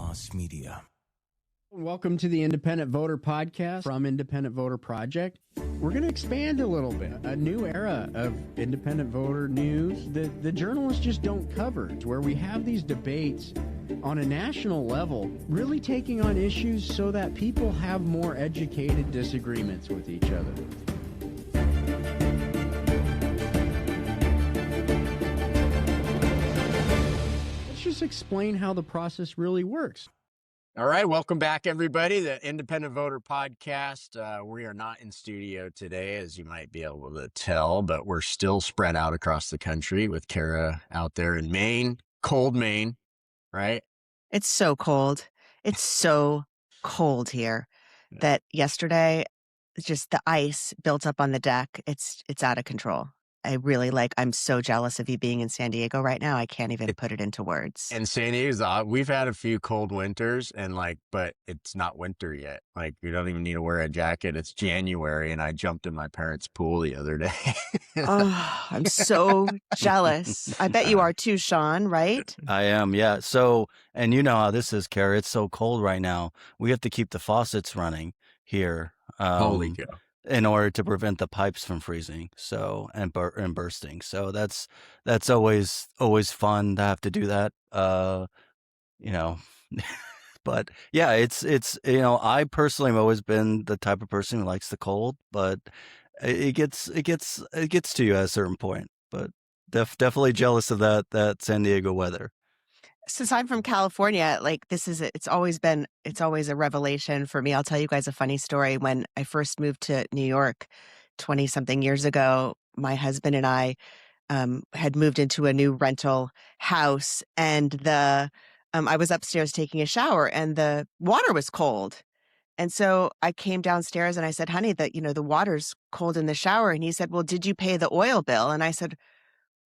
Moss Media. Welcome to the Independent Voter Podcast from Independent Voter Project. We're going to expand a little bit. A new era of independent voter news that the journalists just don't cover, where we have these debates on a national level, really taking on issues so that people have more educated disagreements with each other. Let's just explain how the process really works. All right. Welcome back, everybody. The Independent Voter Podcast. We are not in studio today, as you might be able to tell, but we're still spread out across the country with Kara out there in Maine, cold Maine, right? It's so cold. It's so cold here that yesterday, just the ice built up on the deck. It's out of control. I'm so jealous of you being in San Diego right now. I can't even put it into words. And San Diego's we've had a few cold winters but it's not winter yet. Like, you don't even need to wear a jacket. It's January, and I jumped in my parents' pool the other day. Oh, I'm so jealous. I bet you are too, Sean, right? I am, yeah. So, and you know how this is, Kara. It's so cold right now. We have to keep the faucets running here. Holy cow. In order to prevent the pipes from freezing, and bursting. So that's always fun to have to do that. But yeah, it's I personally have always been the type of person who likes the cold, but it gets to you at a certain point. But definitely jealous of that San Diego weather. Since I'm from California, it's always a revelation for me. I'll tell you guys a funny story. When I first moved to New York 20 something years ago, my husband and I had moved into a new rental house, and I was upstairs taking a shower, and the water was cold. And so I came downstairs and I said, honey, the water's cold in the shower. And he said, well, did you pay the oil bill? And I said,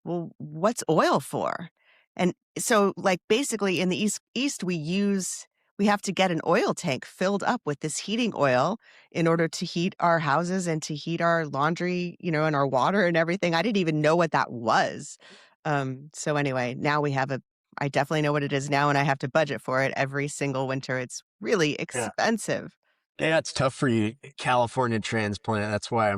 well, what's oil for? And so, basically in the East, we have to get an oil tank filled up with this heating oil in order to heat our houses and to heat our laundry, and our water and everything. I didn't even know what that was. So anyway, now I definitely know what it is now, and I have to budget for it every single winter. It's really expensive. Yeah, it's tough for you, California transplant. That's why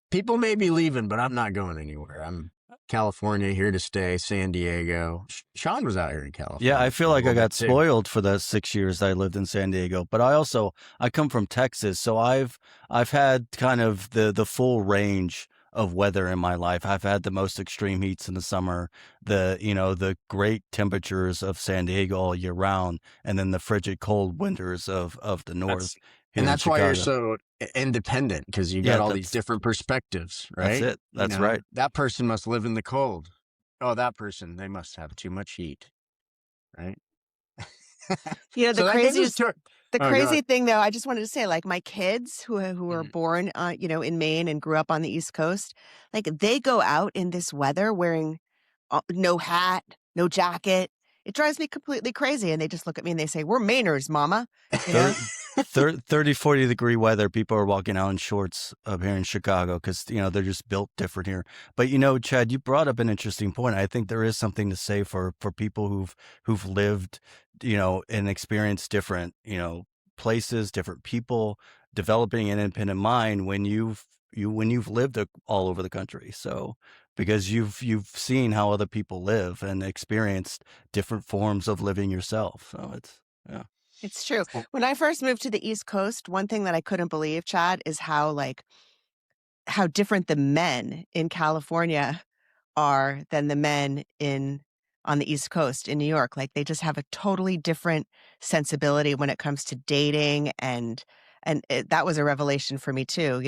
people may be leaving, but I'm not going anywhere. I'm California, here to stay, San Diego. Sean was out here in California. Yeah, I feel like I got spoiled for the 6 years I lived in San Diego. But I come from Texas, so I've had kind of the full range of weather in my life. I've had the most extreme heats in the summer, the great temperatures of San Diego all year round, and then the frigid cold winters of the north. And that's why you're so independent, because you got all these different perspectives, right? That's it. That's right. That person must live in the cold. Oh, that person, they must have too much heat, right? The crazy thing, though, I just wanted to say, my kids who were born, in Maine and grew up on the East Coast, they go out in this weather wearing no hat, no jacket. It drives me completely crazy. And they just look at me and they say, we're Mainers, mama. 30, 40 degree weather. People are walking out in shorts up here in Chicago because, they're just built different here. But, Chad, you brought up an interesting point. I think there is something to say for people who've lived, and experienced different, places, different people, developing an independent mind when you've lived all over the country. So because you've seen how other people live and experienced different forms of living yourself. So it's true. When I first moved to the East Coast, one thing that I couldn't believe, Chad, is how different the men in California are than the men on the East Coast in New York. They just have a totally different sensibility when it comes to dating, and that was a revelation for me too.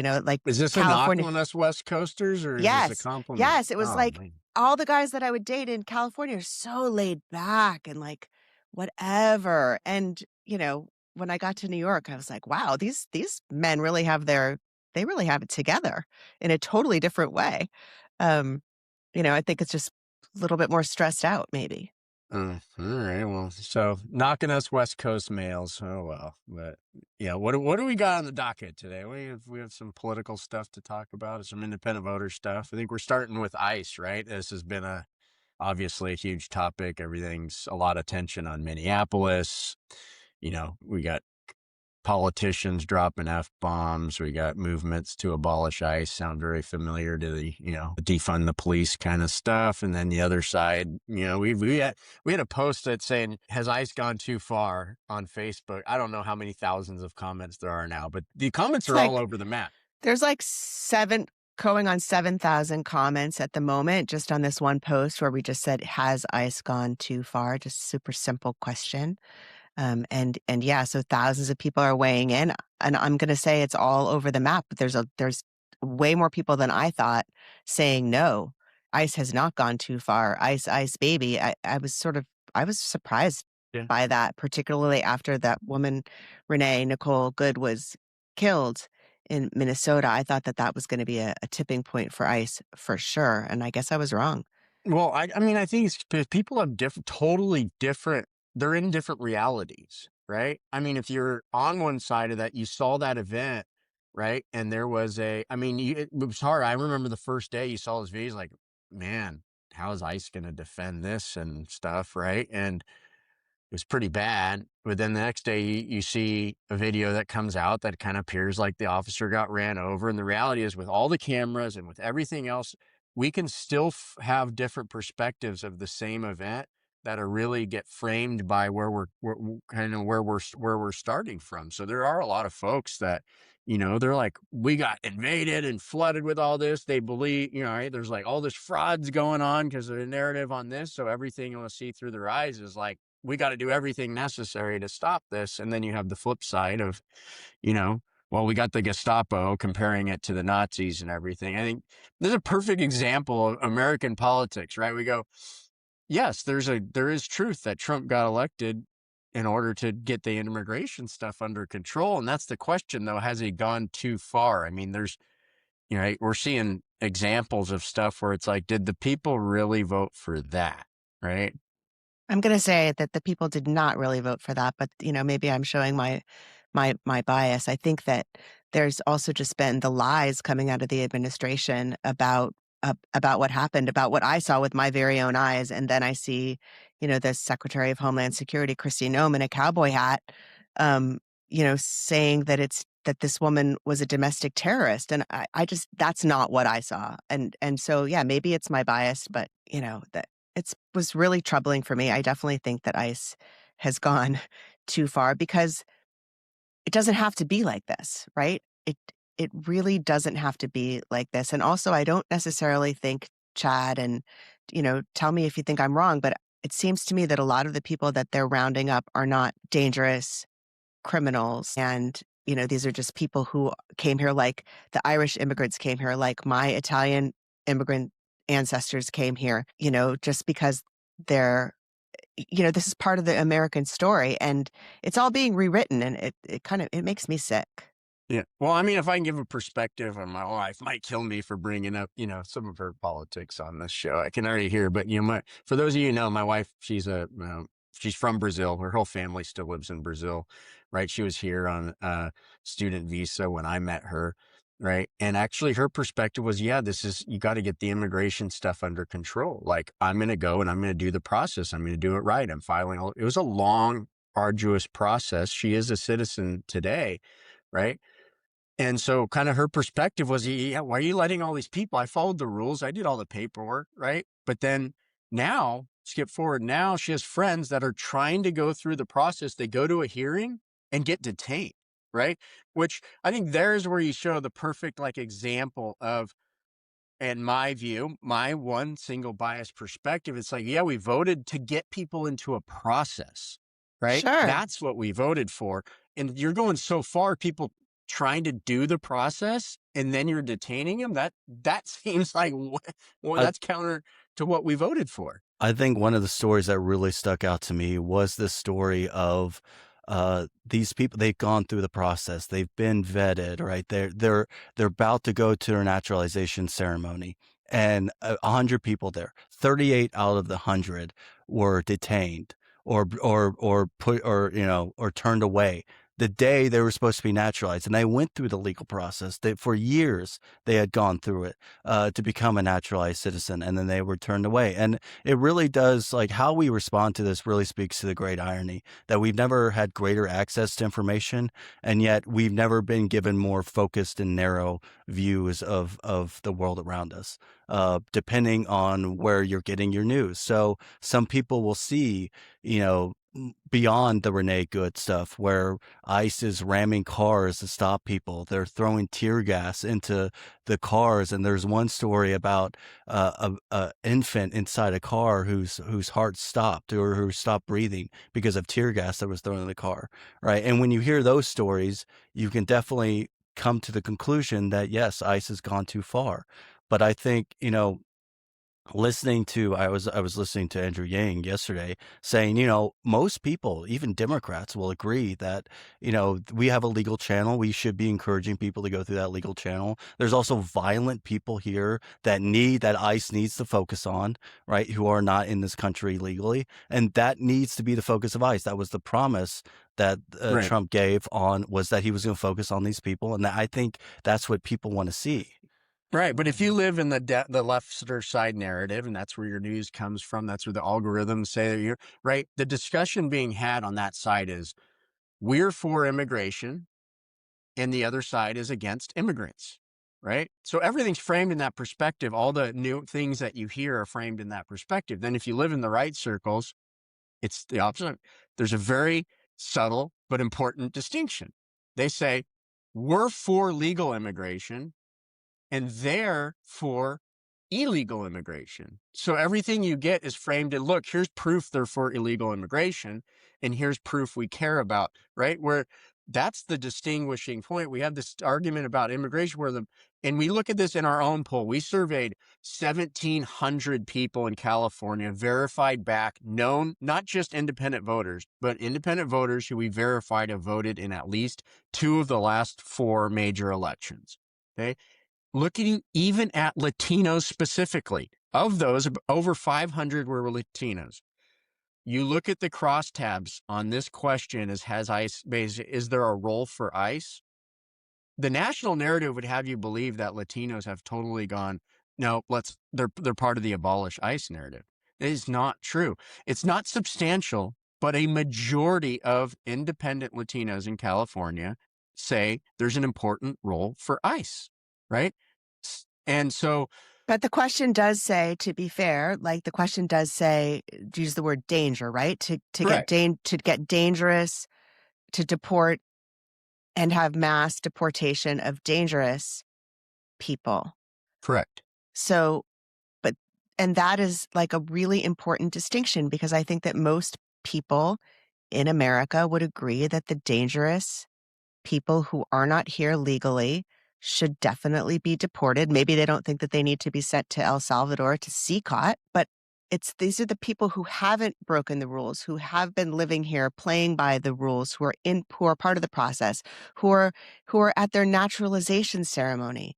Is this California... a knock on us West Coasters, or is this a compliment? Yes, it was all the guys that I would date in California are so laid back and whatever. And when I got to New York, I was like, wow, these men really have it together in a totally different way. I think it's just a little bit more stressed out, maybe. All right. Well, so knocking us West Coast males. Oh, well. But yeah, what do we got on the docket today? We have some political stuff to talk about, some independent voter stuff. I think we're starting with ICE, right? This has been a obviously a huge topic. Everything's a lot of tension on Minneapolis. We got politicians dropping F-bombs. We got movements to abolish ICE, sound very familiar to the, defund the police kind of stuff. And then the other side, we had a post that's saying, has ICE gone too far on Facebook? I don't know how many thousands of comments there are now, but the comments are all over the map. There's like going on 7,000 comments at the moment, just on this one post where we just said, has ICE gone too far? Just super simple question. And yeah, so thousands of people are weighing in, and I'm going to say it's all over the map. But there's way more people than I thought saying no. ICE has not gone too far. ICE, baby. I was surprised by that, particularly after that woman, Renee Nicole Good, was killed in Minnesota. I thought that was going to be a tipping point for ICE for sure, and I guess I was wrong. Well, I mean, I think people have totally different. They're in different realities, right? I mean, if you're on one side of that, you saw that event, right? And there was it was hard. I remember the first day you saw those videos, like, man, how is ICE going to defend this and stuff, right? And it was pretty bad. But then the next day you see a video that comes out that kind of appears like the officer got ran over. And the reality is, with all the cameras and with everything else, we can still have different perspectives of the same event that are really get framed by where we're starting from. So there are a lot of folks that, they're like, we got invaded and flooded with all this. They believe, right? There's like all this frauds going on because of the narrative on this. So everything you want to see through their eyes is like, we got to do everything necessary to stop this. And then you have the flip side of, well, we got the Gestapo comparing it to the Nazis and everything. I think there's a perfect example of American politics, right? We go, yes, there is truth that Trump got elected in order to get the immigration stuff under control. And that's the question, though. Has he gone too far? I mean, there's, we're seeing examples of stuff where it's like, did the people really vote for that? Right. I'm going to say that the people did not really vote for that, but maybe I'm showing my bias. I think that there's also just been the lies coming out of the administration about what happened, about what I saw with my very own eyes, and then I see, the Secretary of Homeland Security, Kristi Noem, in a cowboy hat, saying that this woman was a domestic terrorist, and I just, that's not what I saw, and so yeah, maybe it's my bias, but that. It was really troubling for me. I definitely think that ICE has gone too far, because it doesn't have to be like this, right? It really doesn't have to be like this. And also, I don't necessarily think, Chad, and tell me if you think I'm wrong, but it seems to me that a lot of the people that they're rounding up are not dangerous criminals, and these are just people who came here, like the Irish immigrants came here, like my Italian immigrant ancestors came here, just because they're, this is part of the American story, and it's all being rewritten, and it makes me sick. Yeah. Well, I mean, if I can give a perspective, and my wife might kill me for bringing up, some of her politics on this show. I can already hear, but for those of you who know, my wife, she's from Brazil. Her whole family still lives in Brazil, right? She was here on a student visa when I met her. Right. And actually her perspective was, you got to get the immigration stuff under control. Like, I'm going to go and I'm going to do the process. I'm going to do it right. I'm filing. It was a long, arduous process. She is a citizen today. Right. And so kind of her perspective was, yeah, why are you letting all these people? I followed the rules. I did all the paperwork. Right. But then now, skip forward. Now she has friends that are trying to go through the process. They go to a hearing and get detained. Right. Which I think there's where you show the perfect example of, in my view, my one single biased perspective. It's like, yeah, we voted to get people into a process, right? Sure. That's what we voted for. And you're going so far, people trying to do the process, and then you're detaining them. That seems like, that's counter to what we voted for. I think one of the stories that really stuck out to me was the story of these people. They've gone through the process. They've been vetted, right? They're about to go to their naturalization ceremony, and 100 people there. 38 out of the 100 were detained or turned away the day they were supposed to be naturalized. And they went through the legal process. For years, they had gone through it to become a naturalized citizen, and then they were turned away. And it really does, like, how we respond to this really speaks to the great irony that we've never had greater access to information, and yet we've never been given more focused and narrow views of the world around us, depending on where you're getting your news. So some people will see, beyond the Renee Good stuff, where ICE is ramming cars to stop people. They're throwing tear gas into the cars. And there's one story about a infant inside a car whose heart stopped or who stopped breathing because of tear gas that was thrown in the car, right? And when you hear those stories, you can definitely come to the conclusion that, yes, ICE has gone too far. But I think, I was listening to Andrew Yang yesterday saying, most people, even Democrats, will agree that, we have a legal channel. We should be encouraging people to go through that legal channel. There's also violent people here that ICE needs to focus on, right? Who are not in this country legally. And that needs to be the focus of ICE. That was the promise that Right. Trump gave was that he was going to focus on these people. And I think that's what people want to see. Right. But if you live in the left side narrative, and that's where your news comes from, that's where the algorithms say that you're right. The discussion being had on that side is we're for immigration and the other side is against immigrants. Right. So everything's framed in that perspective. All the new things that you hear are framed in that perspective. Then if you live in the right circles, it's the opposite. There's a very subtle but important distinction. They say we're for legal immigration and they're for illegal immigration. So everything you get is framed in, look, here's proof they're for illegal immigration, and here's proof we care about, right? Where that's the distinguishing point. We have this argument about immigration and we look at this in our own poll. We surveyed 1,700 people in California, verified back, known, not just independent voters, but independent voters who we verified have voted in at least 2 of the last 4 major elections, okay? Looking even at Latinos specifically, of those, over 500 were Latinos. You look at the crosstabs on this question is there a role for ICE? The national narrative would have you believe that Latinos have totally gone, no, they're part of the abolish ICE narrative. It is not true. It's not substantial, but a majority of independent Latinos in California say there's an important role for ICE, right? And so, but the question does say, to be fair, like the question does say, use the word danger, right? To get dangerous, to deport and have mass deportation of dangerous people. correct. So, and that is like a really important distinction, because I think that most people in America would agree that the dangerous people who are not here legally should definitely be deported. Maybe they don't think that they need to be sent to El Salvador to CCOT, but these are the people who haven't broken the rules, who have been living here, playing by the rules, who are part of the process, who are at their naturalization ceremony.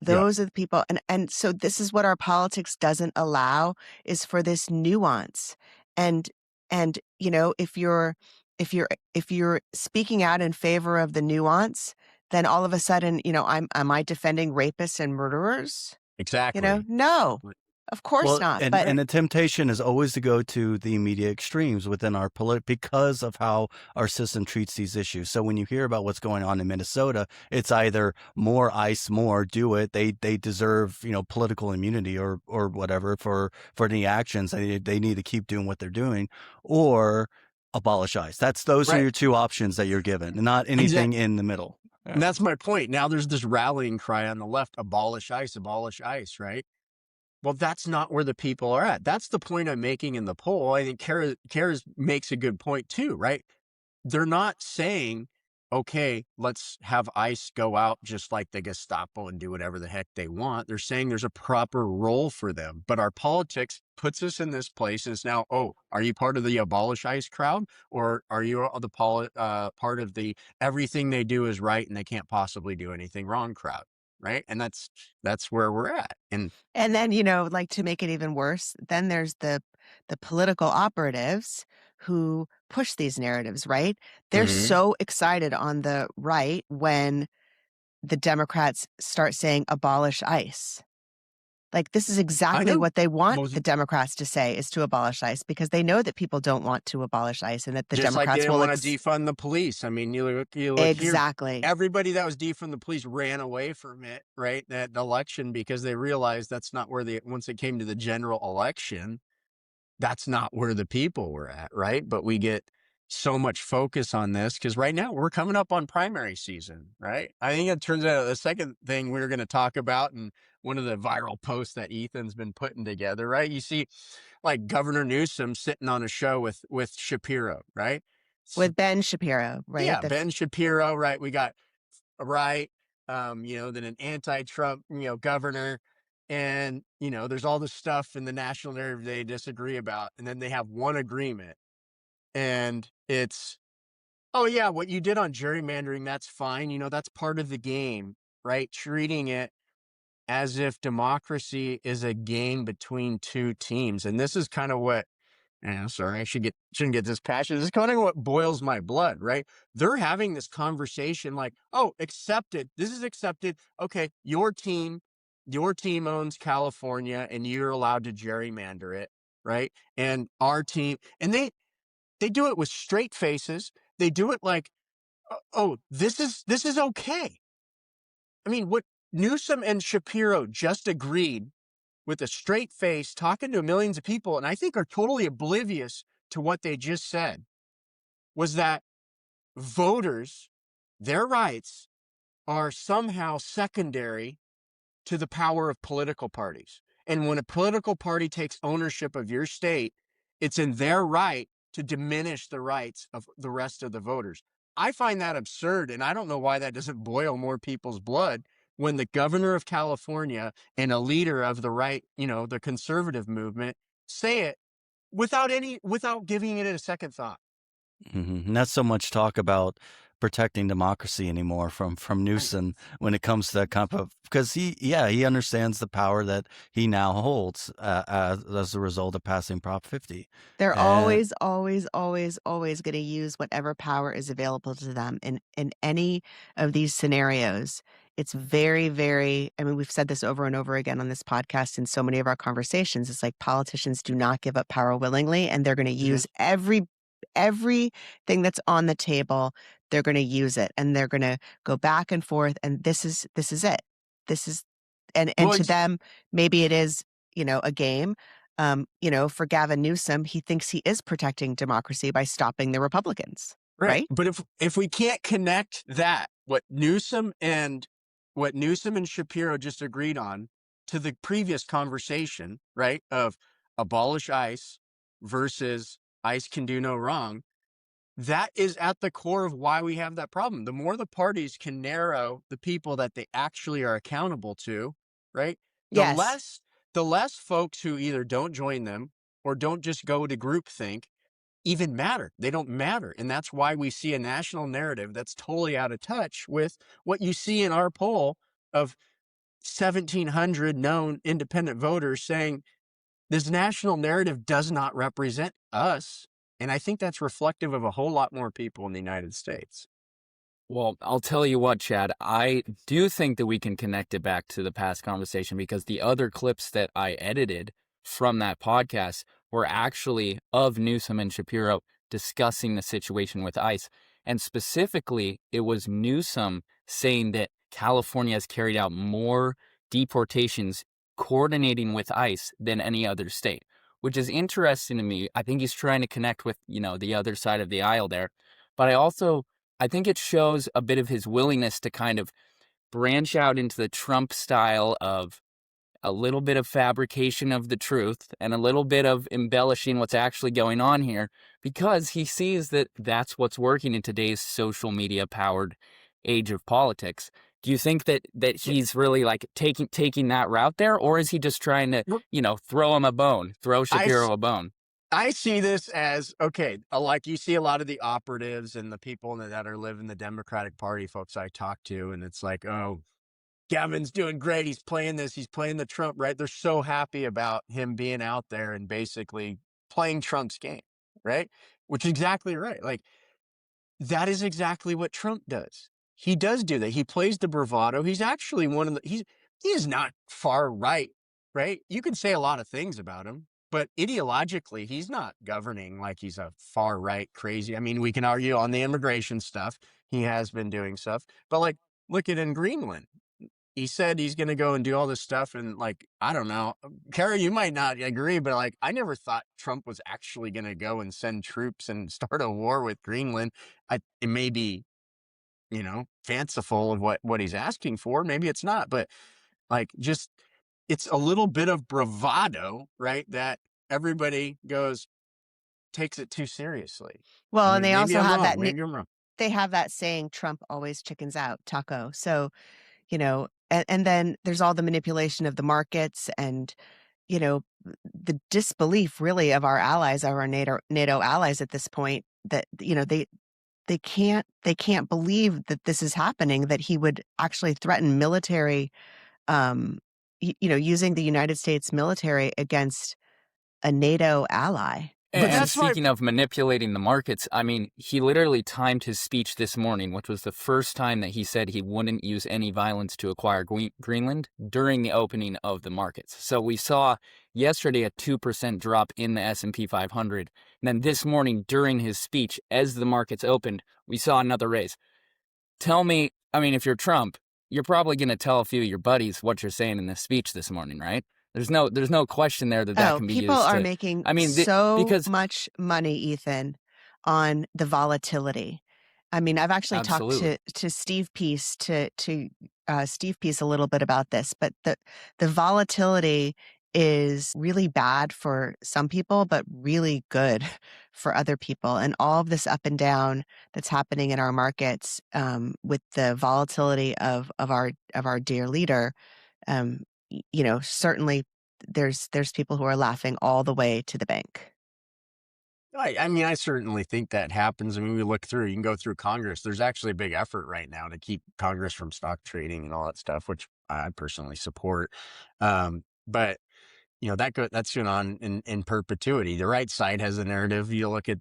Those are the people, and so this is what our politics doesn't allow, is for this nuance. And if you're speaking out in favor of the nuance, then all of a sudden, am I defending rapists and murderers? Exactly. No, of course not. And the temptation is always to go to the immediate extremes within our because of how our system treats these issues. So when you hear about what's going on in Minnesota, it's either more ICE, more do it. They deserve, political immunity or whatever for any actions. They need to keep doing what they're doing, or abolish ICE. Those are your two options that you're given, not anything in the middle. Yeah. And that's my point. Now there's this rallying cry on the left, abolish ICE, right? Well, that's not where the people are at. That's the point I'm making in the poll. I think Kara makes a good point too, right? They're not saying, okay, let's have ICE go out just like the Gestapo and do whatever the heck they want. They're saying there's a proper role for them. But our politics puts us in this place. And it's now, are you part of the abolish ICE crowd? Or are you the part of the everything they do is right and they can't possibly do anything wrong crowd? Right. And that's where we're at. And then, like, to make it even worse, then there's the political operatives who push these narratives, right? They're so excited on the right when the Democrats start saying abolish ICE. Like, this is exactly what they want the Democrats to say, is to abolish ICE, because they know that people don't want to abolish ICE, and that the Just Democrats like they didn't will want to defund the police. I mean, you look exactly here, everybody that was defund the police ran away from it, right? That election, because they realized that's not where once it came to the general election, that's not where the people were at, right? But we get so much focus on this because right now we're coming up on primary season, right? I think it turns out the second thing we're going to talk about, and one of the viral posts that Ethan's been putting together, right? You see like Governor Newsom sitting on a show with Shapiro, right? with Ben Shapiro, right? Yeah, Ben Shapiro, right? We got right, then an anti-Trump, governor, and there's all this stuff in the national narrative they disagree about, and then they have one agreement, and it's, oh yeah, what you did on gerrymandering, that's fine, that's part of the game, right? Treating it as if democracy is a game between two teams, and this is kind of what. Sorry, shouldn't get this passionate. This is kind of what boils my blood, right? They're having this conversation like, oh, accepted. This is accepted. Okay, your team owns California and you're allowed to gerrymander it, right? And our team, and they do it with straight faces. They do it like, oh, this is okay. I mean, what Newsom and Shapiro just agreed with a straight face, talking to millions of people, and I think are totally oblivious to what they just said, was that voters, their rights are somehow secondary to the power of political parties. And when a political party takes ownership of your state, it's in their right to diminish the rights of the rest of the voters. I find that absurd, and I don't know why that doesn't boil more people's blood when the governor of California and a leader of the right, the conservative movement, say it without giving it a second thought. Not so much talk about protecting democracy anymore from Newsom when it comes to that kind of, because he understands the power that he now holds as a result of passing Prop 50. They're always going to use whatever power is available to them in any of these scenarios. It's very, very, I mean, we've said this over and over again on this podcast in so many of our conversations. It's like politicians do not give up power willingly, and they're going to use everything that's on the table. They're going to use it, and they're going to go back and forth. And this is it. This is, and to them, maybe it is, a game. For Gavin Newsom, he thinks he is protecting democracy by stopping the Republicans. Right. But if we can't connect that, what Newsom and Shapiro just agreed on, to the previous conversation, right, of abolish ICE versus ICE can do no wrong, that is at the core of why we have that problem. The more the parties can narrow the people that they actually are accountable to, right? Yes. The less folks who either don't join them or don't just go to groupthink even matter. They don't matter. And that's why we see a national narrative that's totally out of touch with what you see in our poll of 1,700 known independent voters saying this national narrative does not represent us. And I think that's reflective of a whole lot more people in the United States. Well, I'll tell you what, Chad, I do think that we can connect it back to the past conversation, because the other clips that I edited from that podcast were actually of Newsom and Shapiro discussing the situation with ICE. And specifically, it was Newsom saying that California has carried out more deportations coordinating with ICE than any other state, which is interesting to me. I think he's trying to connect with, the other side of the aisle there. But I think it shows a bit of his willingness to kind of branch out into the Trump style of a little bit of fabrication of the truth and a little bit of embellishing what's actually going on here, because he sees that that's what's working in today's social media powered age of politics. Do you think that he's really like taking that route there, or is he just trying to, throw him a bone, throw Shapiro a bone? I see this as, okay, like you see a lot of the operatives and the people that are living the Democratic Party, folks I talk to, and it's like, oh, Gavin's doing great. He's playing the Trump, right? They're so happy about him being out there and basically playing Trump's game, right? which is exactly right. Like, that is exactly what Trump does. He does do that. He plays the bravado. He's actually he is not far right, right? You can say a lot of things about him, but ideologically, he's not governing like he's a far right crazy. I mean, we can argue on the immigration stuff. He has been doing stuff, but like, look at in Greenland. He said he's going to go and do all this stuff. And like, I don't know, Kara, you might not agree, but like, I never thought Trump was actually going to go and send troops and start a war with Greenland. It may be, fanciful of what he's asking for. Maybe it's not, but like, just, it's a little bit of bravado, right? That everybody takes it too seriously. Well, I and mean, they maybe also I'm have wrong. that, Maybe I'm wrong. they have that saying, Trump always chickens out, taco. So, and then there's all the manipulation of the markets and, the disbelief really of our allies, of our NATO allies at this point, that, they can't believe that this is happening, that he would actually threaten military, using the United States military against a NATO ally. But And that's why, speaking of manipulating the markets, I mean, he literally timed his speech this morning, which was the first time that he said he wouldn't use any violence to acquire Greenland during the opening of the markets. So we saw yesterday a 2% drop in the S&P 500. And then this morning during his speech, as the markets opened, we saw another raise. Tell me, I mean, if you're Trump, you're probably going to tell a few of your buddies what you're saying in this speech this morning, right? There's no question there that can be People used are to, making I mean, so because much money, Ethan, on the volatility. I mean, I've actually talked absolutely. to Steve Peace Steve Peace a little bit about this, but the volatility is really bad for some people, but really good for other people. And all of this up and down that's happening in our markets, with the volatility of our dear leader, certainly there's people who are laughing all the way to the bank. I mean, I certainly think that happens. I mean, you can go through Congress. There's actually a big effort right now to keep Congress from stock trading and all that stuff, which I personally support. But that's going on in perpetuity. The right side has a narrative. You look at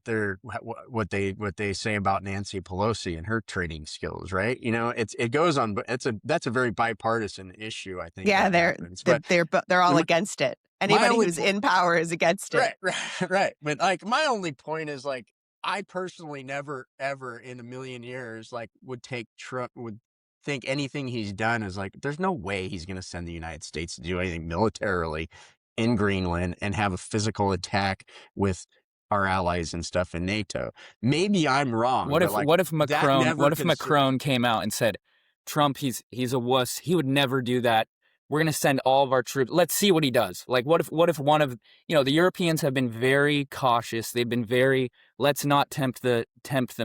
what they say about Nancy Pelosi and her trading skills, right? It goes on, but that's a very bipartisan issue. I think Yeah, that happens, but they're all against it. Anybody who's in power is against it. Right. But like, my only point is, like, I personally never, ever in a million years, like, would think anything he's done is like, there's no way he's going to send the United States to do anything militarily in Greenland and have a physical attack with our allies and stuff in NATO. Maybe I'm wrong. What if that Macron came out and said, Trump, he's a wuss. He would never do that. We're going to send all of our troops. Let's see what he does. Like, what if one of, the Europeans have been very cautious. They've been very, let's not tempt the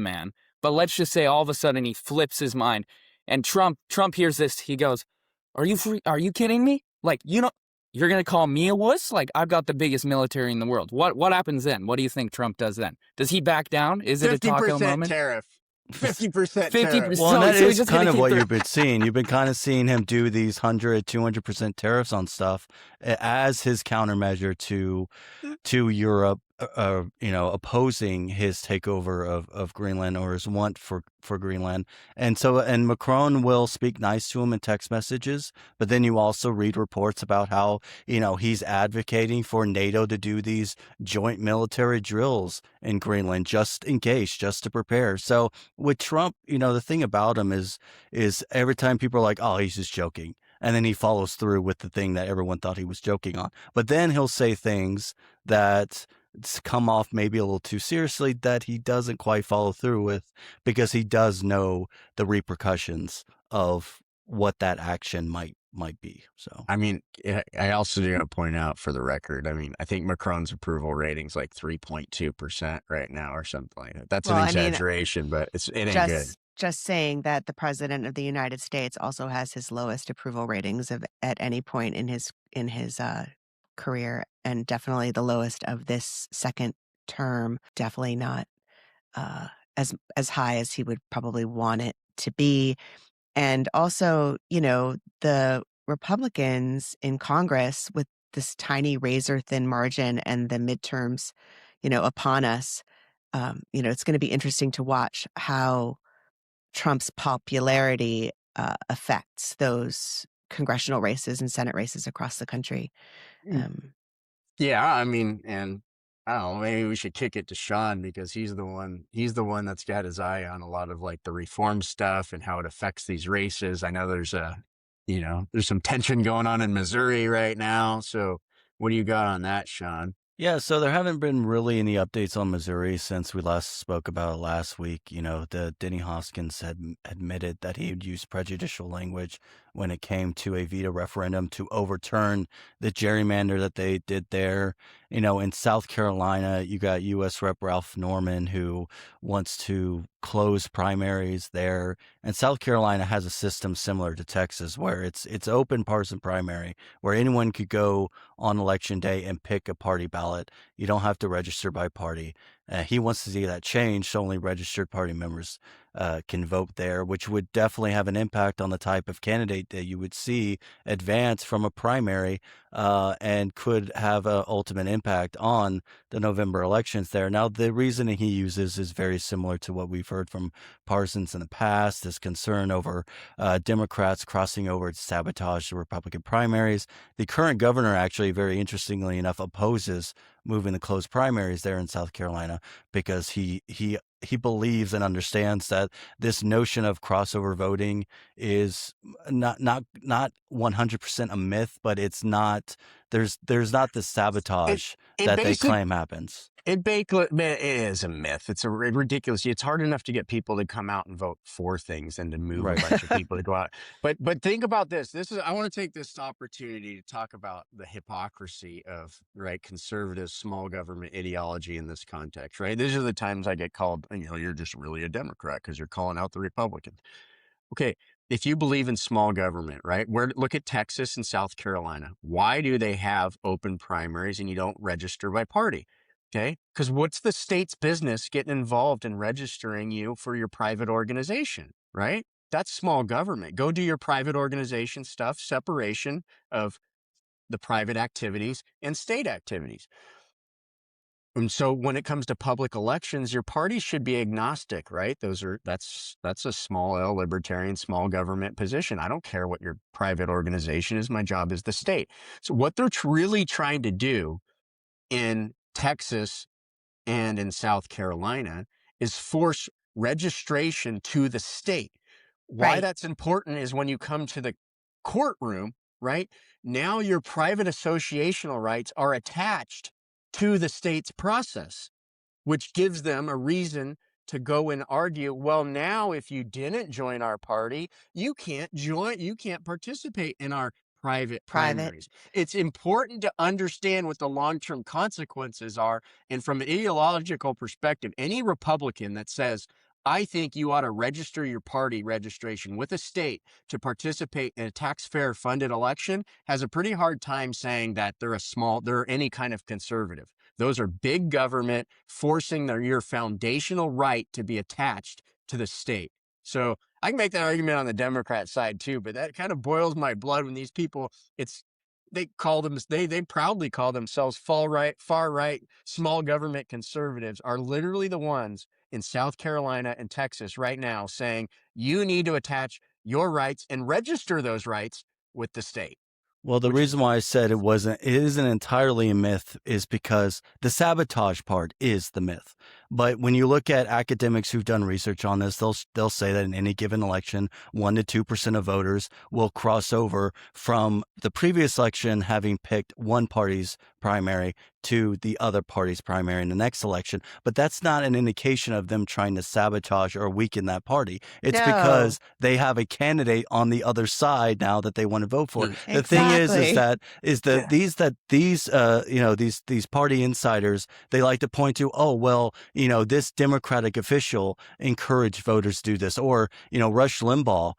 man. But let's just say all of a sudden he flips his mind and Trump hears this. He goes, are you kidding me? Like, you're going to call me a wuss? Like, I've got the biggest military in the world. What happens then? What do you think Trump does then? Does he back down? Is it a taco moment? Tariff. 50% 50%. Well, that is kind of what keep you've been seeing. You've been kind of seeing him do these 100-200% tariffs on stuff as his countermeasure to Europe, opposing his takeover of Greenland, or his want for Greenland. And Macron will speak nice to him in text messages, but then you also read reports about how, he's advocating for NATO to do these joint military drills in Greenland just in case, just to prepare. So with Trump, the thing about him is every time people are like, oh, he's just joking. And then he follows through with the thing that everyone thought he was joking on. But then he'll say things that come off maybe a little too seriously that he doesn't quite follow through with, because he does know the repercussions of what that action might be. So, I mean, I also do want to point out, for the record, I mean, I think Macron's approval rating's like 3.2% right now or something like that. That's an exaggeration, but it ain't good. Just saying that the president of the United States also has his lowest approval ratings at any point in his career, and definitely the lowest of this second term. Definitely not as high as he would probably want it to be. And also, the Republicans in Congress, with this tiny razor thin margin and the midterms, upon us, it's going to be interesting to watch how Trump's popularity affects those congressional races and Senate races across the country. Yeah, I mean, and I don't know, maybe we should kick it to Sean because he's the one that's got his eye on a lot of like the reform stuff and how it affects these races. I know there's some tension going on in Missouri right now. So what do you got on that, Sean? Yeah, so there haven't been really any updates on Missouri since we last spoke about it last week. The Denny Hoskins had admitted that he had used prejudicial language when it came to a veto referendum to overturn the gerrymander that they did there. In South Carolina, you got U.S. Rep. Ralph Norman, who wants to close primaries there. And South Carolina has a system similar to Texas where it's open partisan primary, where anyone could go on election day and pick a party ballot. You don't have to register by party. He wants to see that changed so only registered party members can vote there, which would definitely have an impact on the type of candidate that you would see advance from a primary and could have an ultimate impact on the November elections there. Now, the reasoning he uses is very similar to what we've heard from partisans in the past, this concern over Democrats crossing over to sabotage the Republican primaries. The current governor, actually, very interestingly enough, opposes moving the closed primaries there in South Carolina because he believes and understands that this notion of crossover voting is not 100% a myth, but it's not. There's not the sabotage that they claim happens. It is a myth. It's a ridiculous. It's hard enough to get people to come out and vote for things and to move a bunch of people to go out. But think about this. I want to take this opportunity to talk about the hypocrisy of conservative small government ideology in this context. Right. These are the times I get called, you're just really a Democrat because you're calling out the Republicans. Okay. If you believe in small government, right? Look at Texas and South Carolina. Why do they have open primaries and you don't register by party? Okay, because what's the state's business getting involved in registering you for your private organization, right? That's small government. Go do your private organization stuff, separation of the private activities and state activities. And so when it comes to public elections, your party should be agnostic, right? That's a small L libertarian, small government position. I don't care what your private organization is. My job is the state. So what they're really trying to do in Texas and in South Carolina is force registration to the state. Why that's important is when you come to the courtroom, right? Now your private associational rights are attached to the state's process, which gives them a reason to go and argue, well, now if you didn't join our party, you can't participate in our private primaries. It's important to understand what the long-term consequences are. And from an ideological perspective, any Republican that says, I think you ought to register your party registration with a state to participate in a taxpayer funded election has a pretty hard time saying that they're any kind of conservative. Those are big government forcing your foundational right to be attached to the state. So I can make that argument on the Democrat side too, but that kind of boils my blood when these people, they proudly call themselves far right, small government conservatives are literally the ones in South Carolina and Texas right now saying you need to attach your rights and register those rights with the state. Well, the reason why I said it isn't entirely a myth is because the sabotage part is the myth. But when you look at academics who've done research on this, they'll say that in any given election, 1% to 2% of voters will cross over from the previous election having picked one party's primary to the other party's primary in the next election. But that's not an indication of them trying to sabotage or weaken that party. It's because they have a candidate on the other side now that they want to vote for. Exactly. The thing these party insiders, they like to point to, this Democratic official encouraged voters to do this, or Rush Limbaugh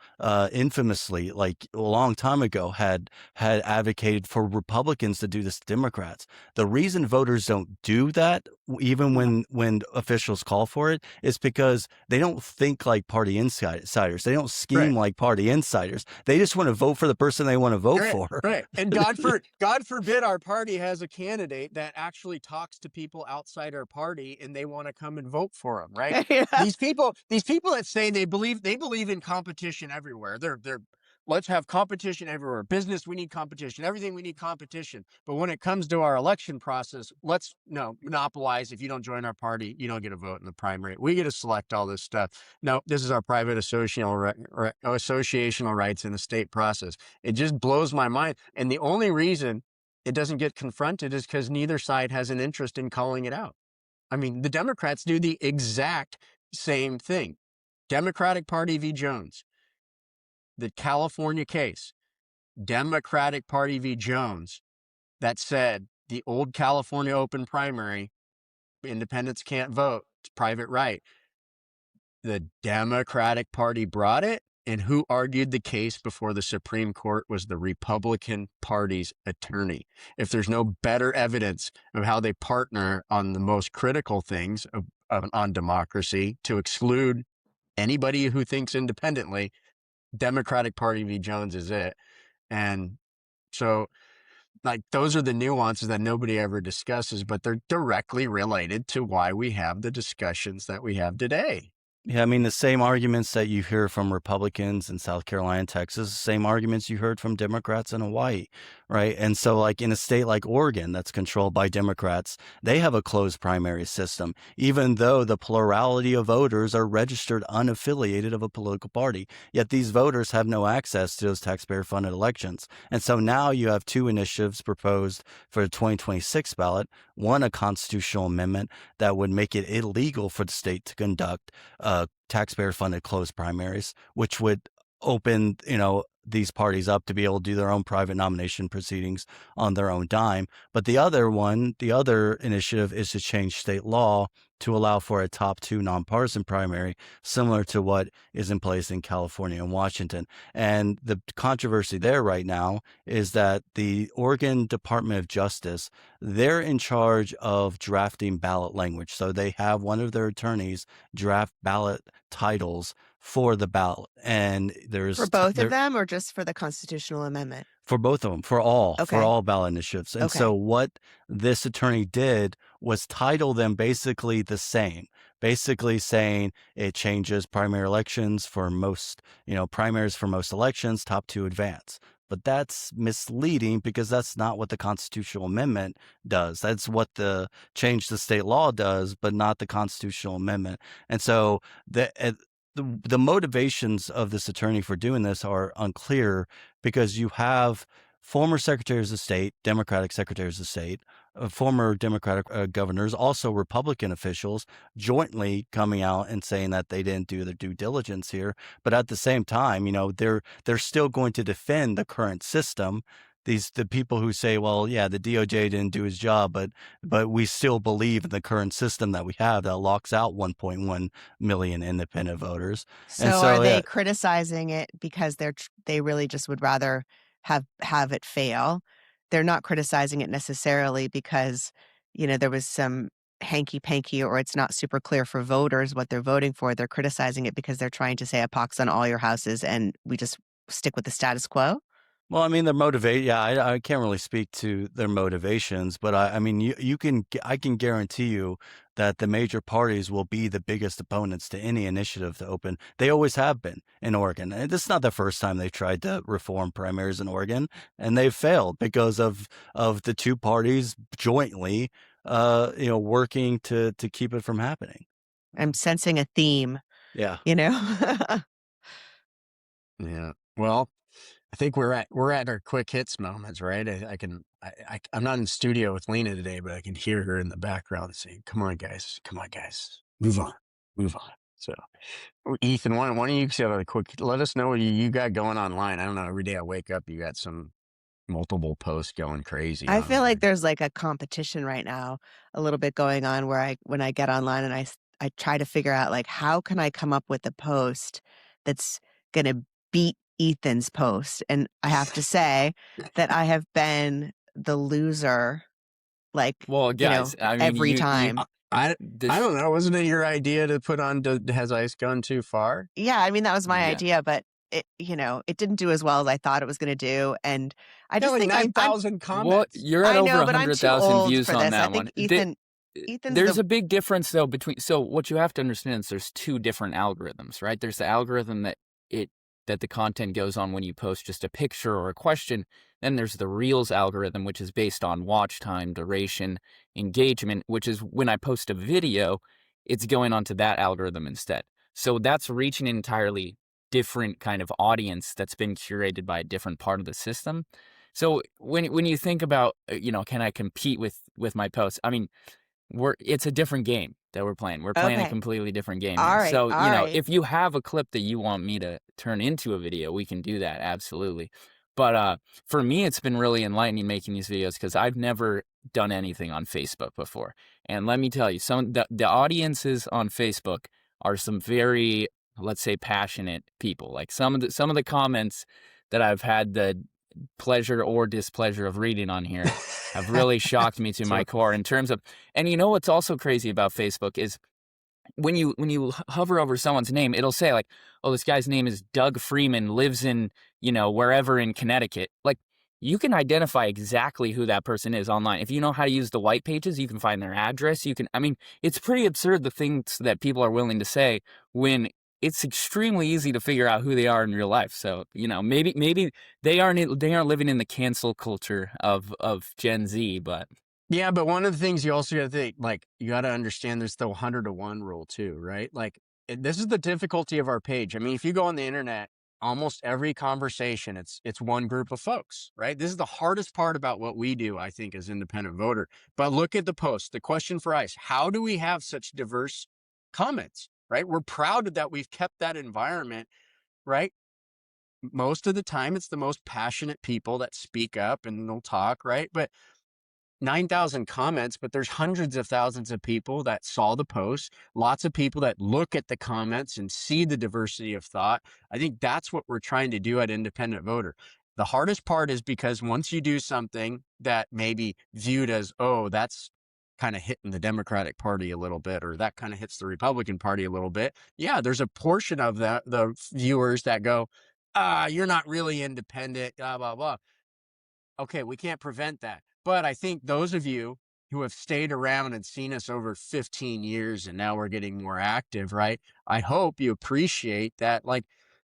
infamously, like a long time ago, had advocated for Republicans to do this to Democrats. The reason voters don't do that even when officials call for it, is because they don't think like party insiders. They don't scheme like party insiders. They just want to vote for the person they want to vote for. Right. And God forbid our party has a candidate that actually talks to people outside our party and they want to come and vote for him, right? Yeah. These people that say they believe in competition everywhere. They're let's have competition everywhere. Business, we need competition. Everything, we need competition. But when it comes to our election process, let's monopolize. If you don't join our party, you don't get a vote in the primary. We get to select all this stuff. No, this is our private associational rights in the state process. It just blows my mind. And the only reason it doesn't get confronted is because neither side has an interest in calling it out. I mean, the Democrats do the exact same thing. Democratic Party v. Jones. The California case, Democratic Party v. Jones, that said the old California open primary, independents can't vote, it's private right. The Democratic Party brought it, and who argued the case before the Supreme Court was the Republican Party's attorney. If there's no better evidence of how they partner on the most critical things on democracy to exclude anybody who thinks independently, Democratic Party v. Jones is it. And so like those are the nuances that nobody ever discusses, but they're directly related to why we have the discussions that we have today. Yeah, I mean, the same arguments that you hear from Republicans in South Carolina and Texas, same arguments you heard from Democrats in Hawaii, right? And so like in a state like Oregon that's controlled by Democrats, they have a closed primary system, even though the plurality of voters are registered unaffiliated of a political party. Yet these voters have no access to those taxpayer-funded elections. And so now you have two initiatives proposed for the 2026 ballot. One, a constitutional amendment that would make it illegal for the state to conduct taxpayer-funded closed primaries, which would open, these parties up to be able to do their own private nomination proceedings on their own dime. But the other initiative is to change state law to allow for a top two nonpartisan primary, similar to what is in place in California and Washington. And the controversy there right now is that the Oregon Department of Justice, they're in charge of drafting ballot language. So they have one of their attorneys draft ballot titles for the ballot. And there's For both of them or just for the constitutional amendment? For both of them, for all ballot initiatives. And Okay. so what this attorney did was title them basically the same, basically saying it changes primary elections for most, primaries for most elections, top two advance. But that's misleading because that's not what the constitutional amendment does. That's what the change the state law does, but not the constitutional amendment. And so the motivations of this attorney for doing this are unclear because you have former secretaries of state, Democratic secretaries of state, former Democratic governors, also Republican officials jointly coming out and saying that they didn't do their due diligence here. But at the same time, they're still going to defend the current system. The people who say, well, yeah, the DOJ didn't do his job, but we still believe in the current system that we have that locks out 1.1 million independent voters. So, and are they criticizing it because they really just would rather have it fail? They're not criticizing it necessarily because, there was some hanky-panky or it's not super clear for voters what they're voting for. They're criticizing it because they're trying to say a pox on all your houses and we just stick with the status quo? Well, I mean, their motivate. Yeah, I can't really speak to their motivations, but I mean, I can guarantee you that the major parties will be the biggest opponents to any initiative to open. They always have been in Oregon. And this is not the first time they've tried to reform primaries in Oregon, and they've failed because of the two parties jointly, working to keep it from happening. I'm sensing a theme. Yeah. Yeah. Well, I think we're at our quick hits moments, right? I'm not in studio with Lena today, but I can hear her in the background saying, come on guys, move on. So Ethan, why don't you say a quick, let us know what you got going online. I don't know, every day I wake up, you got some multiple posts going crazy. I feel like there's like a competition right now, a little bit going on where when I get online and I try to figure out like, how can I come up with a post that's going to beat Ethan's post? And I have to say that I have been the loser, like, well, guys, I mean, every time. I don't know. Wasn't it your idea to put on Has Ice Gone Too Far? Yeah, I mean, that was my Yeah. idea, but it didn't do as well as I thought it was going to do. And I just like think 9,000 comments. Well, you're at I over know, but I'm too 100,000 old views for on this. that I think one. Ethan's There's a big difference though so what you have to understand is there's two different algorithms, right? There's the algorithm that the content goes on when you post just a picture or a question. Then there's the Reels algorithm, which is based on watch time, duration, engagement, which is when I post a video, it's going onto that algorithm instead. So that's reaching an entirely different kind of audience that's been curated by a different part of the system. So when you think about, can I compete with my posts? I mean, it's a different game that we're playing. We're playing a Okay. completely different game All here. right, So, all right. if you have a clip that you want me to turn into a video, we can do that. Absolutely. But for me, it's been really enlightening making these videos because I've never done anything on Facebook before. And let me tell you, the audiences on Facebook are some very, let's say, passionate people. Like some of the comments that I've had the pleasure or displeasure of reading on here have really shocked me to my core in terms of, and what's also crazy about Facebook is when you hover over someone's name, it'll say like, oh, this guy's name is Doug Freeman, lives in, wherever in Connecticut. Like you can identify exactly who that person is online. If you know how to use the white pages, you can find their address. It's pretty absurd the things that people are willing to say when it's extremely easy to figure out who they are in real life. So, maybe they aren't living in the cancel culture of Gen Z, but Yeah, but one of the things you also got to think, like, you got to understand there's the 100 to 1 rule too, right? Like, this is the difficulty of our page. I mean, if you go on the internet, almost every conversation, it's one group of folks, right? This is the hardest part about what we do, I think, as independent voter. But look at the post. The question for ICE: how do we have such diverse comments, right? We're proud that we've kept that environment, right? Most of the time, it's the most passionate people that speak up and they'll talk, right? But 9,000 comments, but there's hundreds of thousands of people that saw the post, lots of people that look at the comments and see the diversity of thought. I think that's what we're trying to do at Independent Voter. The hardest part is because once you do something that may be viewed as, oh, that's kind of hitting the Democratic Party a little bit, or that kind of hits the Republican Party a little bit. Yeah, there's a portion of the viewers that go, you're not really independent, blah, blah, blah. Okay, we can't prevent that. But I think those of you who have stayed around and seen us over 15 years and now we're getting more active, right? I hope you appreciate that. Like,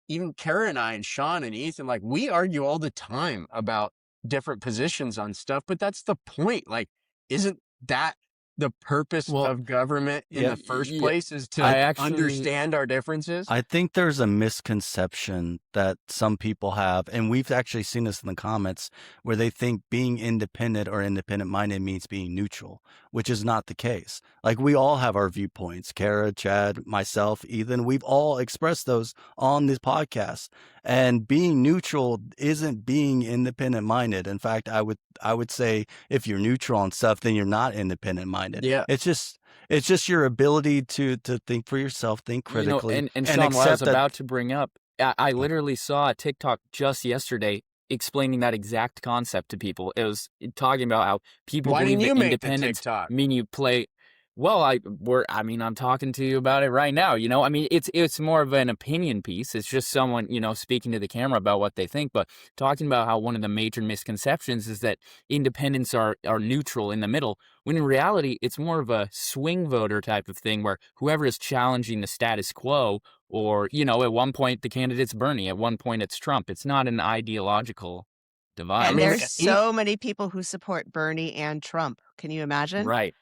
even Kara and I and Sean and Ethan, like, we argue all the time about different positions on stuff, but that's the point. Like, isn't that the purpose of government in the first place, is to understand our differences? I think there's a misconception that some people have, and we've actually seen this in the comments, where they think being independent or independent-minded means being neutral, which is not the case. Like, we all have our viewpoints. Kara, Chad, myself, Ethan, we've all expressed those on this podcast. And being neutral isn't being independent-minded. In fact, I would say if you're neutral on stuff, then you're not independent-minded. Yeah. It's just your ability to think for yourself, think critically, and Sean, what I was about to bring up, I literally saw a TikTok just yesterday explaining that exact concept to people. It was talking about how people believe that independence mean you play. Well, I'm talking to you about it right now. It's more of an opinion piece. It's just someone, speaking to the camera about what they think, but talking about how one of the major misconceptions is that independents are neutral in the middle, when in reality, it's more of a swing voter type of thing where whoever is challenging the status quo, or, at one point the candidate's Bernie, at one point it's Trump. It's not an ideological divide. And there's so many people who support Bernie and Trump. Can you imagine? Right.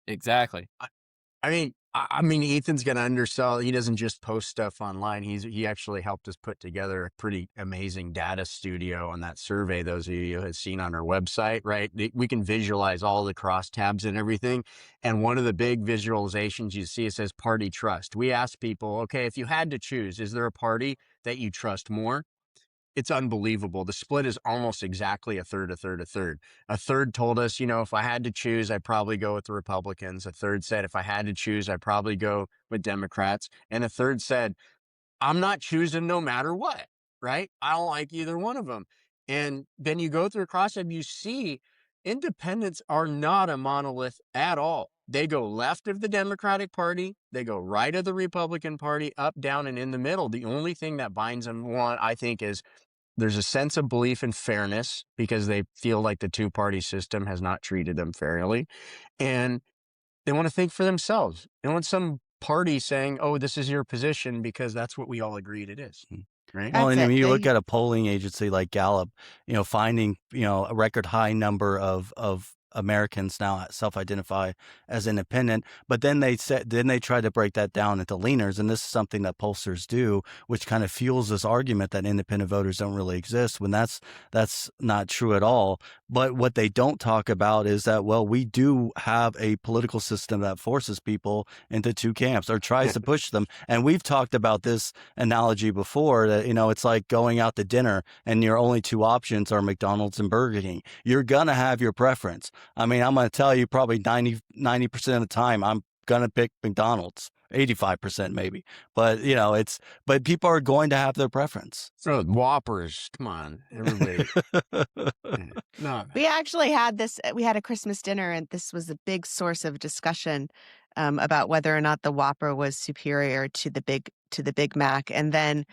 Exactly. I mean, Ethan's going to undersell. He doesn't just post stuff online. He actually helped us put together a pretty amazing data studio on that survey. Those of you have seen on our website, right? We can visualize all the crosstabs and everything. And one of the big visualizations you see, it says party trust. We asked people, okay, if you had to choose, is there a party that you trust more? It's unbelievable. The split is almost exactly a third, a third, a third. A third told us, if I had to choose, I'd probably go with the Republicans. A third said, if I had to choose, I'd probably go with Democrats. And a third said, I'm not choosing no matter what, right? I don't like either one of them. And then you go through a crosstab, you see independents are not a monolith at all. They go left of the Democratic Party, they go right of the Republican Party, up, down, and in the middle. The only thing that binds them, one, I think, is there's a sense of belief in fairness because they feel like the two-party system has not treated them fairly. And they want to think for themselves. They want some party saying, oh, this is your position because that's what we all agreed it is. Right. Well, That's and I it. mean, you look They- at a polling agency like Gallup, finding, a record high number of Americans now self-identify as independent, but then they try to break that down into leaners, and this is something that pollsters do, which kind of fuels this argument that independent voters don't really exist, when that's not true at all. But what they don't talk about is that, well, we do have a political system that forces people into two camps or tries to push them, and we've talked about this analogy before, that it's like going out to dinner and your only two options are McDonald's and Burger King. You're gonna have your preference. I mean, I'm going to tell you probably 90% of the time, I'm going to pick McDonald's, 85% maybe. But, but people are going to have their preference. So Whoppers, come on, everybody. No. We actually had this, we had a Christmas dinner, and this was a big source of discussion about whether or not the Whopper was superior to the Big Mac. And then,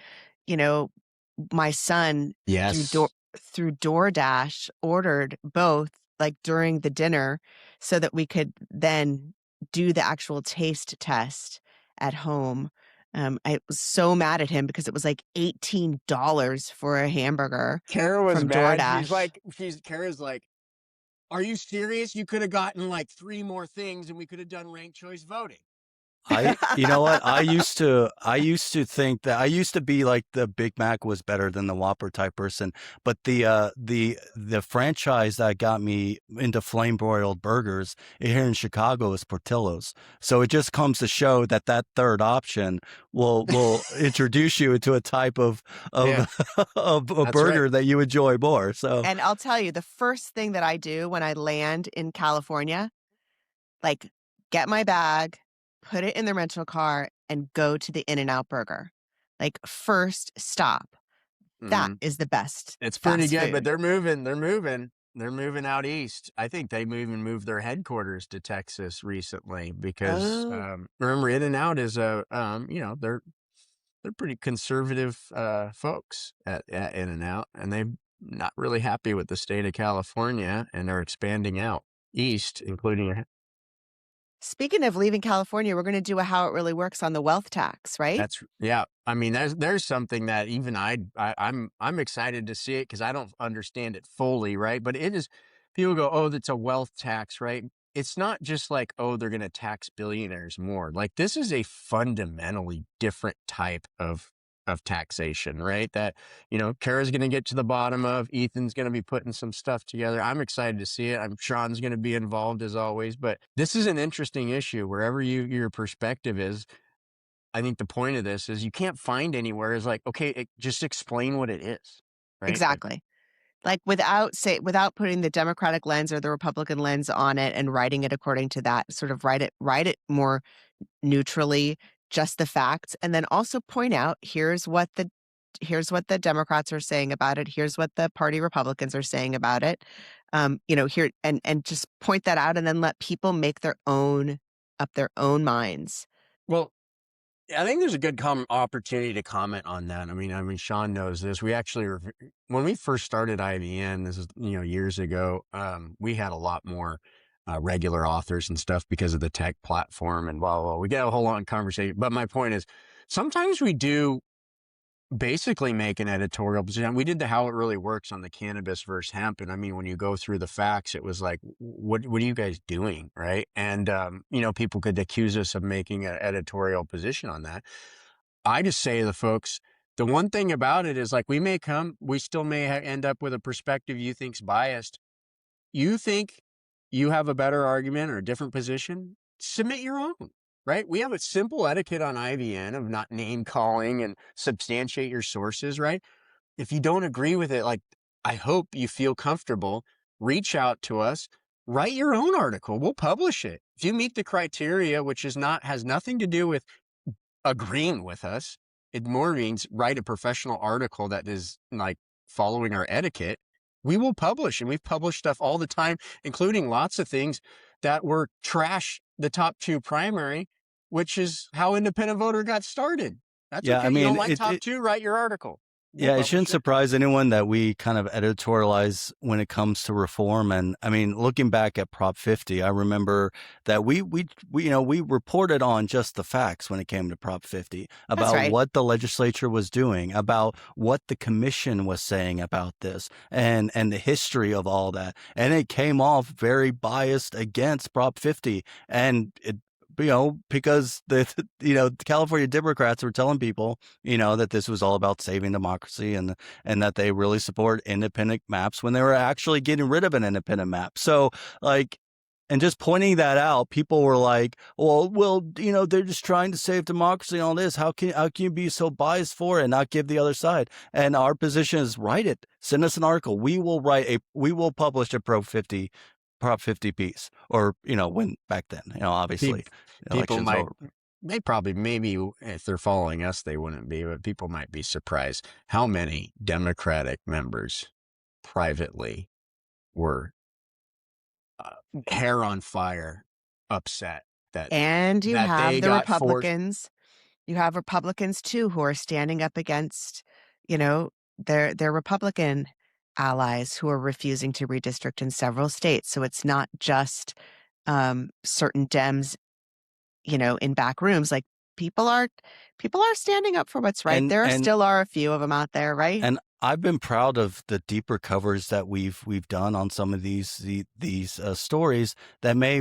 my son Yes. through DoorDash ordered both, like during the dinner, so that we could then do the actual taste test at home. I was so mad at him because it was like $18 for a hamburger. Kara was from mad. DoorDash. Kara's like, are you serious? You could have gotten like 3 more things and we could have done ranked choice voting. You know what? I used to think that I used to be like the Big Mac was better than the Whopper type person, but the franchise that got me into flame broiled burgers here in Chicago is Portillo's. So it just comes to show that third option will introduce you into a type of Yeah. of a That's burger right. that you enjoy more. So And I'll tell you, the first thing that I do when I land in California, like get my bag, put it in the rental car, and go to the In-N-Out Burger. Like first stop. That Mhm. is the best. It's pretty fast good, food. but they're moving out east. I think they even moved their headquarters to Texas recently because remember, In-N-Out is they're pretty conservative folks at In-N-Out, and they're not really happy with the state of California, and they're expanding out east, including Speaking of leaving California, we're going to do a How It Really Works on the wealth tax, right? yeah. I mean, there's something that even I'm excited to see it because I don't understand it fully, right? But it is. People go, oh, that's a wealth tax, right? It's not just like, oh, they're going to tax billionaires more. Like this is a fundamentally different type of taxation, right? That, Kara's going to get to the bottom of. Ethan's going to be putting some stuff together. I'm excited to see it. I'm Sean's going to be involved as always, but this is an interesting issue wherever your perspective is. I think the point of this is you can't find anywhere is like, okay, just explain what it is, right? Exactly. Like without putting the Democratic lens or the Republican lens on it and writing it according to that, sort of write it more neutrally, just the facts, and then also point out here's what the Democrats are saying about it, here's what the party Republicans are saying about it, here and just point that out, and then let people make their own minds. Well, I think there's a good opportunity to comment on that. I mean, Sean knows this. We actually, when we first started IVN, this is, years ago, we had a lot more regular authors and stuff because of the tech platform and blah, blah, blah. We get a whole lot of conversation. But my point is, sometimes we do basically make an editorial position. We did the How It Really Works on the cannabis versus hemp. And I mean, when you go through the facts, it was like, what are you guys doing? Right. And, people could accuse us of making an editorial position on that. I just say to the folks, the one thing about it is like, we still may end up with a perspective you think's biased. You think you have a better argument or a different position, submit your own. Right? We have a simple etiquette on IVN of not name calling and substantiate your sources, right? If you don't agree with it, like, I hope you feel comfortable, reach out to us, write your own article. We'll publish it. If you meet the criteria, which has nothing to do with agreeing with us, it more means write a professional article that is like following our etiquette, we will publish. And we've published stuff all the time, including lots of things that were trash the top two primary, which is how independent voter got started. That's Yeah, okay. I You mean, don't like top two? Write your article. We'll yeah, it shouldn't publish it. surprise anyone that we kind of editorialize when it comes to reform. And I mean, looking back at Prop 50, I remember that we reported on just the facts when it came to Prop 50 That's about right. what the legislature was doing, about what the commission was saying about this, and the history of all that. And it came off very biased against Prop 50, and it. Because the California Democrats were telling people, that this was all about saving democracy and that they really support independent maps when they were actually getting rid of an independent map. So and just pointing that out, people were like, well, they're just trying to save democracy and all this. How can you be so biased for it and not give the other side? And our position is, write it. Send us an article. We will publish a Prop 50 piece, or when back then, obviously People elections might, over. maybe if they're following us, they wouldn't be, but people might be surprised how many Democratic members privately were hair on fire, upset that And you that have they the got forced. Republicans. You have Republicans too who are standing up against, their Republican allies who are refusing to redistrict in several states. So it's not just certain Dems, in back rooms. Like people are standing up for what's right. There still are a few of them out there, right? And I've been proud of the deeper covers that we've done on some of these stories that may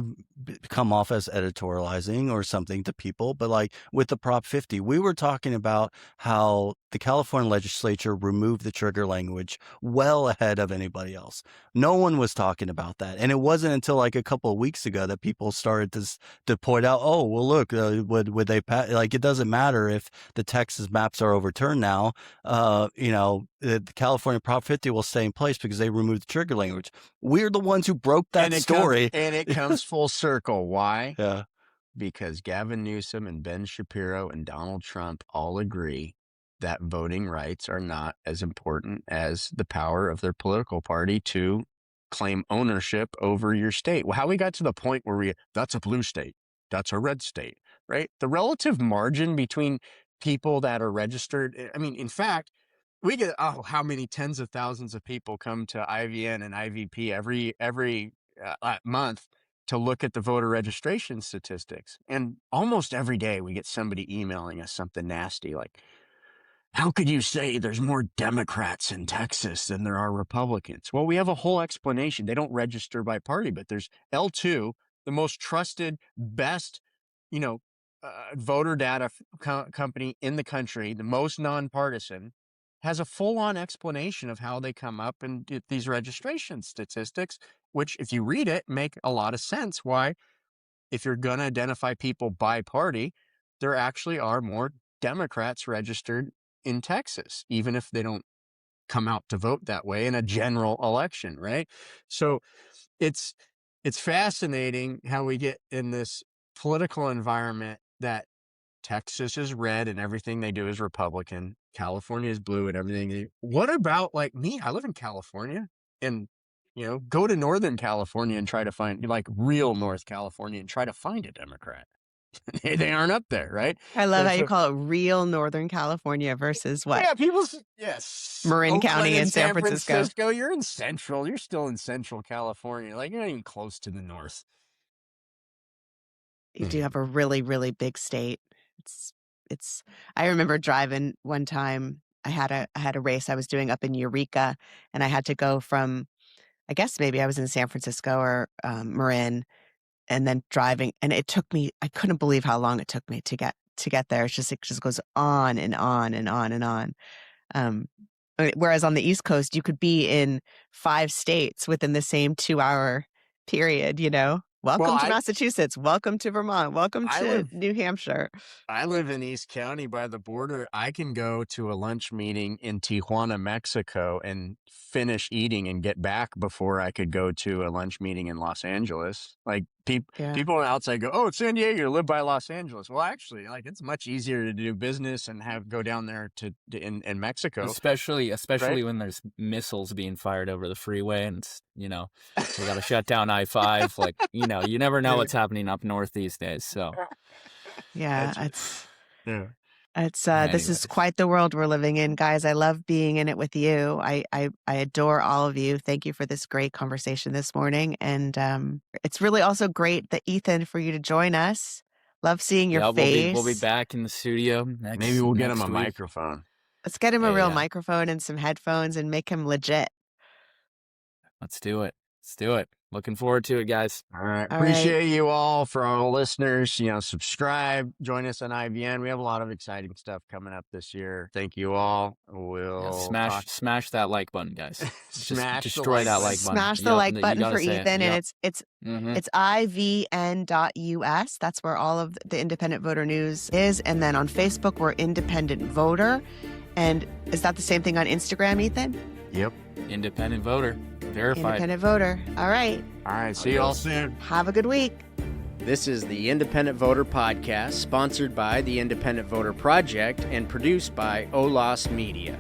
come off as editorializing or something to people. But like with the Prop 50, we were talking about how the California legislature removed the trigger language well ahead of anybody else. No one was talking about that. And it wasn't until like a couple of weeks ago that people started to point out, oh, well, look, would they pass? Like, it doesn't matter if the Texas maps are overturned now. The California Prop 50 will stay in place because they removed the trigger language. We're the ones who broke that story. And it comes full circle. Why? Yeah. Because Gavin Newsom and Ben Shapiro and Donald Trump all agree that voting rights are not as important as the power of their political party to claim ownership over your state. Well, how we got to the point where that's a blue state, that's a red state, right? The relative margin between people that are registered, I mean, in fact, we get, how many tens of thousands of people come to IVN and IVP every month to look at the voter registration statistics. And almost every day we get somebody emailing us something nasty like, how could you say there's more Democrats in Texas than there are Republicans? Well, we have a whole explanation. They don't register by party, but there's L2, the most trusted, best, voter data company in the country, the most nonpartisan, has a full-on explanation of how they come up and get these registration statistics, which if you read it, make a lot of sense why, if you're going to identify people by party, there actually are more Democrats registered in Texas, even if they don't come out to vote that way in a general election, right? So it's fascinating how we get in this political environment that Texas is red and everything they do is Republican. California is blue and everything. What about like me? I live in California, and go to Northern California and try to find, like, real North California and try to find a Democrat. They aren't up there, right? I love how you call it real Northern California versus what? Yeah, yes. Marin Oakland County and and San Francisco. You're still in Central California. Like, you're not even close to the north. You do have a really, really big state. I remember driving one time. I had a race I was doing up in Eureka, and I had to go from, I guess maybe I was in San Francisco or Marin, and then driving, and it took me, I couldn't believe how long it took me to get there. It just goes on and on and on and on. Whereas on the East Coast, you could be in 5 states within the same 2-hour period, Welcome to Massachusetts. Welcome to Vermont. Welcome to New Hampshire. I live in East County by the border. I can go to a lunch meeting in Tijuana, Mexico, and finish eating and get back before I could go to a lunch meeting in Los Angeles. Like, people on the outside go, oh, it's San Diego, you live by Los Angeles. Well, actually, like, it's much easier to do business and go down there in Mexico. Especially when there's missiles being fired over the freeway and it's you know, they got to shut down I-5. Like, you know, you never know what's happening up north these days. So, Yeah, Yeah. it's this anyways. is quite the world we're living in, guys. I love being in it with you. I adore all of you. Thank you for this great conversation this morning, and it's really also great that Ethan for you to join us. Love seeing your face. We'll be back in the studio Maybe we'll get him a week. microphone. Let's get him a real Yeah. microphone and some headphones and make him legit. Let's do it. Looking forward to it, guys. All right. All Appreciate you all. For our listeners, you know, subscribe, join us on IVN. We have a lot of exciting stuff coming up this year. Thank you all. We'll smash that like button, guys. Smash Just the destroy like that button. like button. Smash the like You button gotta for say Ethan, it. and it's IVN.us. That's where all of the independent voter news is. And then on Facebook, we're Independent Voter. And is that the same thing on Instagram, Ethan? Yep. Independent Voter. Verified. Independent Voter. All right. All right. See you all soon. Have a good week. This is the Independent Voter Podcast, sponsored by the Independent Voter Project and produced by OLAS Media.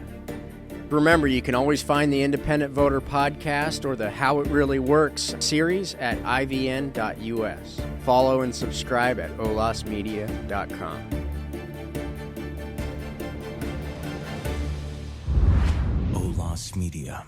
Remember, you can always find the Independent Voter Podcast or the How It Really Works series at ivn.us. Follow and subscribe at olasmedia.com. OLAS Media.